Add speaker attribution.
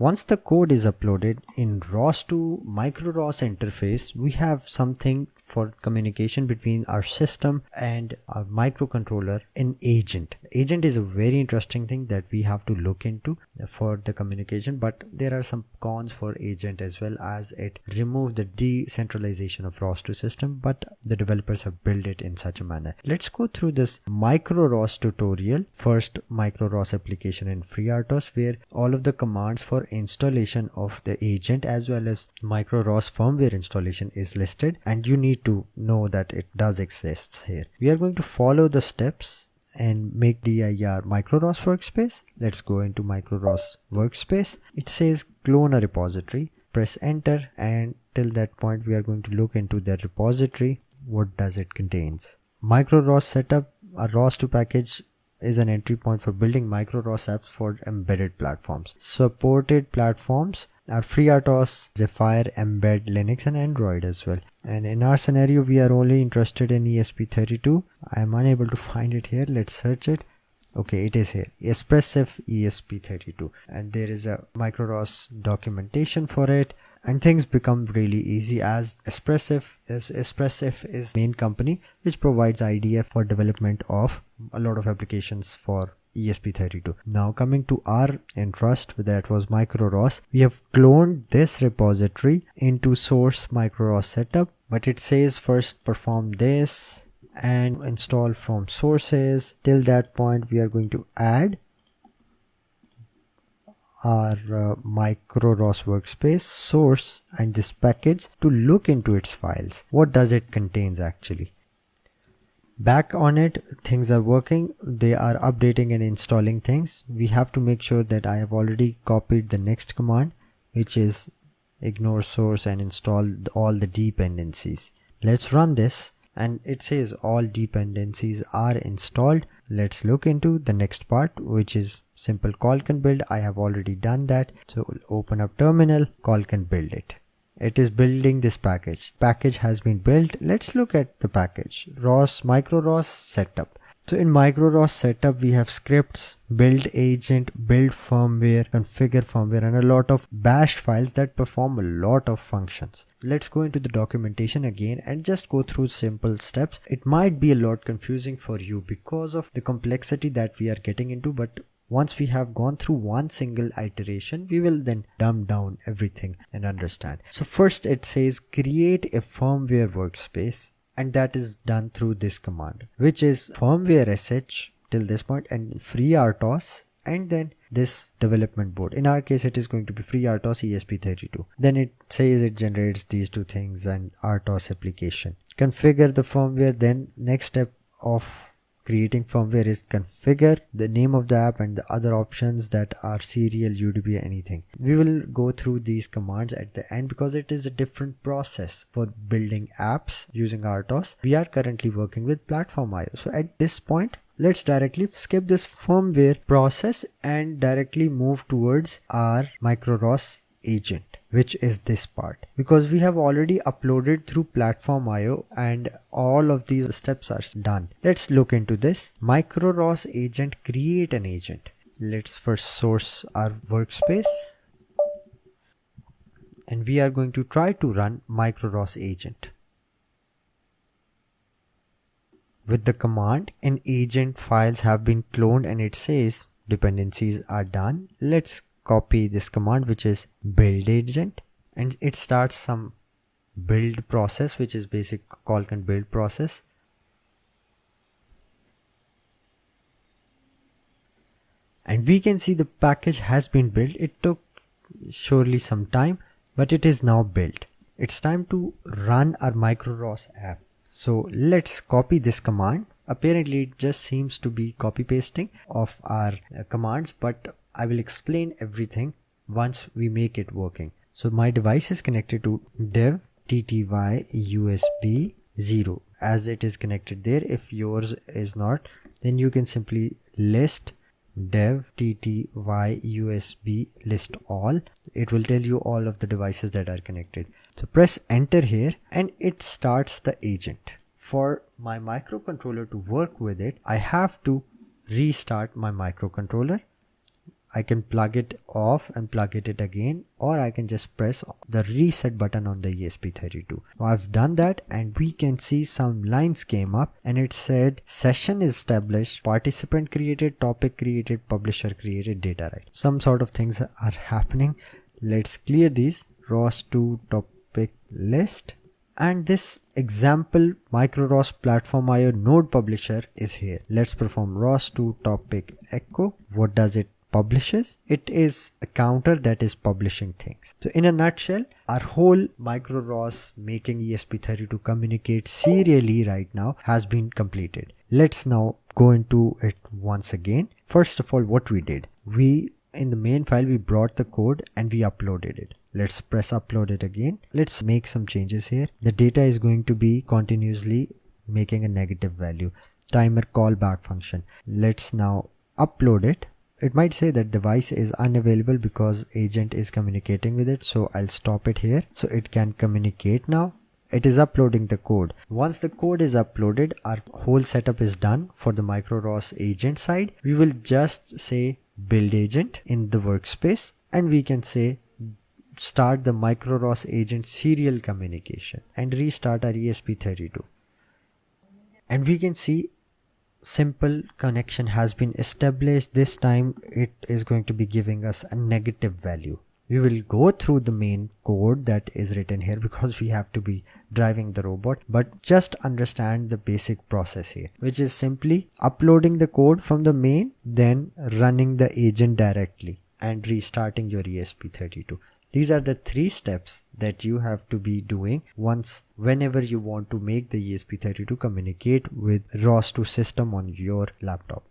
Speaker 1: Once the code is uploaded in ROS to microROS interface, we have something for communication between our system and our microcontroller, an agent. Agent is a very interesting thing that we have to look into for the communication, but there are some cons for agent as well, as it removes the decentralization of ROS2 system, but the developers have built it in such a manner. Let's go through this microROS tutorial. First, microROS application in FreeRTOS, where all of the commands for installation of the agent as well as microROS firmware installation is listed, and you need to know that it does exist here. We are going to follow the steps and make dir microROS workspace. Let's go into microROS workspace. It says clone a repository. Press enter, and till that point we are going to look into the repository. What does it contains? microROS setup. A ROS2 package is an entry point for building microROS apps for embedded platforms. Supported platforms are FreeRTOS, Zephyr, Mbed, Linux and Android as well. And in our scenario, we are only interested in ESP32. I am unable to find it here. Let's search it. Okay, it is here, Espressif ESP32, and there is a microROS documentation for it. And things become really easy, as Espressif is main company which provides IDE for development of a lot of applications for ESP32. Now coming to our interest, that was microROS. We have cloned this repository into source microROS setup, but it says first perform this and install from sources. Till that point we are going to add our microROS workspace source and this package to look into its files. What does it contains actually? Back on it, things are working. They are updating and installing things. We have to make sure that I have already copied the next command, which is ignore source and install all the dependencies. Let's run this, and it says all dependencies are installed. Let's look into the next part, which is simple call can build. I have already done that. So open up terminal, call can build it. It is building this package. Package has been built. Let's look at the package. microROS setup. So in microROS setup, we have scripts, build agent, build firmware, configure firmware, and a lot of bash files that perform a lot of functions. Let's go into the documentation again and just go through simple steps. It might be a lot confusing for you because of the complexity that we are getting into, but once we have gone through one single iteration, we will then dumb down everything and understand. So first it says create a firmware workspace, and that is done through this command, which is firmware sh till this point and FreeRTOS, and then this development board. In our case, it is going to be FreeRTOS ESP32. Then it says it generates these two things and RTOS application. Configure the firmware. Then next step of creating firmware is configure the name of the app and the other options that are serial, UDP, anything. We will go through these commands at the end because it is a different process for building apps using RTOS. We are currently working with Platform.io. So at this point, let's directly skip this firmware process and directly move towards our microROS agent, which is this part, because we have already uploaded through Platform.io and all of these steps are done. Let's look into this. microROS agent, create an agent. Let's first source our workspace, and we are going to try to run microROS agent. With the command, an agent files have been cloned and it says dependencies are done. Let's copy this command, which is build agent, and it starts some build process, which is basic call can build process. And we can see the package has been built. It took surely some time, but it is now built. It's time to run our microROS app. So let's copy this command. Apparently it just seems to be copy pasting of our commands, but I will explain everything once we make it working. So my device is connected to dev TTY USB 0 as it is connected there. If yours is not, then you can simply list dev TTY USB list all. It will tell you all of the devices that are connected. So press enter here and it starts the agent. For my microcontroller to work with it, I have to restart my microcontroller. I can plug it off and plug it again, or I can just press the reset button on the ESP32. Now I've done that, and we can see some lines came up and it said session is established, participant created, topic created, publisher created, data right. Some sort of things are happening. Let's clear these. ROS2 topic list. And this example MicroROS Platform IO node publisher is here. Let's perform ROS2 topic echo. What does it publishes? It is a counter that is publishing things. So in a nutshell, our whole MicroROS making ESP32 communicate serially right now has been completed. Let's now go into it once again. First of all, what we did, in the main file we brought the code and we uploaded it. Let's press upload it again. Let's make some changes here. The data is going to be continuously making a negative value. Timer callback function. Let's now upload it. It might say that device is unavailable because agent is communicating with it. So I'll stop it here so it can communicate now. It is uploading the code. Once the code is uploaded, our whole setup is done for the MicroROS agent side. We will just say build agent in the workspace, and we can say start the MicroROS agent serial communication and restart our ESP32. And we can see simple connection has been established. This time it is going to be giving us a negative value. We will go through the main code that is written here because we have to be driving the robot, but just understand the basic process here, which is simply uploading the code from the main, then running the agent directly and restarting your ESP32. These are the 3 steps that you have to be doing whenever you want to make the ESP32 communicate with ROS2 system on your laptop.